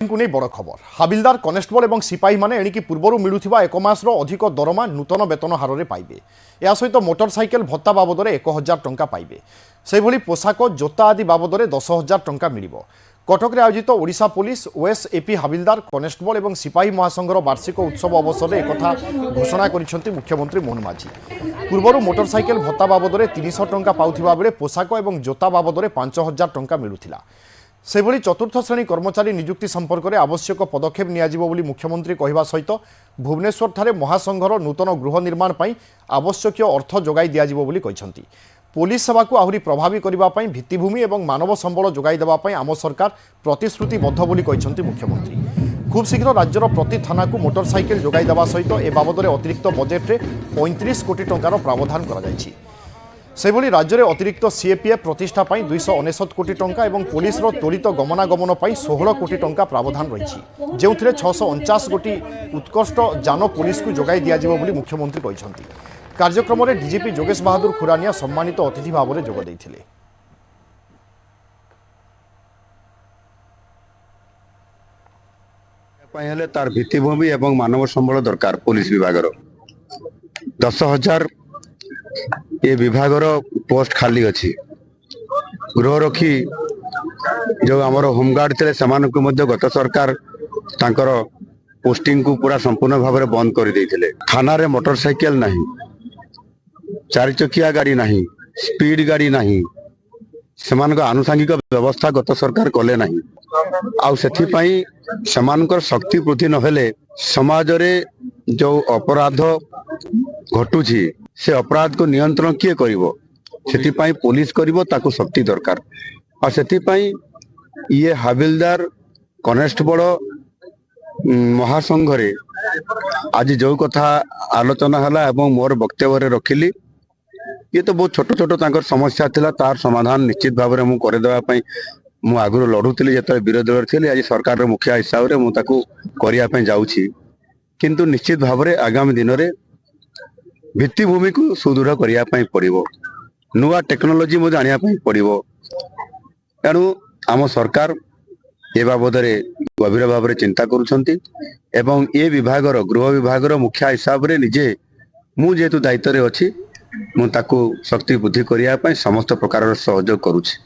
नहीं बड़ खबर हाबिलदार कनेस्टेबल और सिपाही मैंने एणिकी पूर्व मिलूवा एक मासर अधिक दरमा नूतन वेतन हार में पाइबे। या सहित मोटरसाइकेल भत्ता बाबद 1000 टंका पाइबे। से भली पोशाक जोता आदि बाबद 10,000 टंका मिलिबो। कटक में आयोजित Odisha police OSAP havildar constable और सिपाही महासंघर वार्षिक उत्सव अवसर में एक घोषणा करिसेंति मुख्यमंत्री मोहन माझी। पूर्व मोटरसाइकेल भत्ता बाबद 300 टंका पाउथिबा बेले पोशाक और जोता बाबद 5,000 टंका मिलुथिला। सेभली चतुर्थ श्रेणी कर्मचारी नियुक्ति संपर्क में आवश्यक पदक्षेप नियाजिबो बोली मुख्यमंत्री कहवा सहित भुवनेश्वर ठारे महासंघर नूतन गृह निर्माण पई आवश्यक अर्थ जोगाई दियाजिबो बोली कहिसंती। पुलिस सेवा को आहुरी प्रभावी करबा पई भित्तिभूमि और मानव संबल जोगाई देबा पई आम सरकार प्रतिश्रुतिबद्ध बोली कहिसंती मुख्यमंत्री। खूब शीघ्र राज्यर प्रति थाना को मोटरसाइकेल जोगाई देबा सहित ए बाबद अतिरिक्त बजेट में 35 कोटी टंकार प्रावधान करा जायछि। सेभली राज्य में अतिरिक्त सीएपीएफ प्रतिष्ठा 299 कोटी टंका और पुलिस त्वरित गमनागमन 16 कोटी टंका प्रावधान रही जो 649 कोटी उत्कृष्ट जान पुलिस को जोगाई दिज्व बोली मुख्यमंत्री कहते। कार्यक्रम में डीजीपी जोगेश बहादुर खुरानिया सम्मानित अतिथि भाव में जोग देथिले। तार भित्तिभूमि एवं मानव संबल दरकार पुलिस विभाग 10,000 ये विभाग पोस्ट खाली अच्छी गृह रखी जो आमर होमगार्ड थे से गत सरकार तांकर पोस्टिंग को पूरा संपूर्ण भाव में बंद कर देते। थाना रे मोटरसाइकेल नहीं, 4 चकिया गाड़ी नहीं, स्पीड गाड़ी नहीं, से आनुषंगिक व्यवस्था गत सरकार कले नहीं। आउ सेथिपाई समानकर शक्ति वृद्धि नहेले समाज रे जो अपराध घटुची से अपराध को नियंत्रण किए करिवो सेथिपाई पुलिस करिवो ताको शक्ति दरकार। और सेथिपाई ये हाबिलदार कनेस्टेबल महासंघ रे आज जो कथा आलोचना हला एवं मोर वक्तव्य रखिली ये तो बहुत छोट छोट तांकर समस्या थिला तार समाधान निश्चित भाव में मुझे करदेवा पई मु आगुर लड़ुली जो विरोधी दल थी आज सरकार मुखिया हिसाब से मुझे करने जाऊँगी किंतु निश्चित भाव में आगामी दिन में भित्तिभूमि को सुदृढ़ करने पड़ो नुआ टेक्नोलोजी मुझे आने पड़ो। तेणु आम सरकार ए बाबद गभीर भाव में चिंता करुछंती एवं ए विभाग गृह विभाग मुखिया हिसाब से निजे मुझे दायित्व रे अछि मु ताकू शक्ति वृद्धि करने समस्त प्रकार सहयोग करुछि।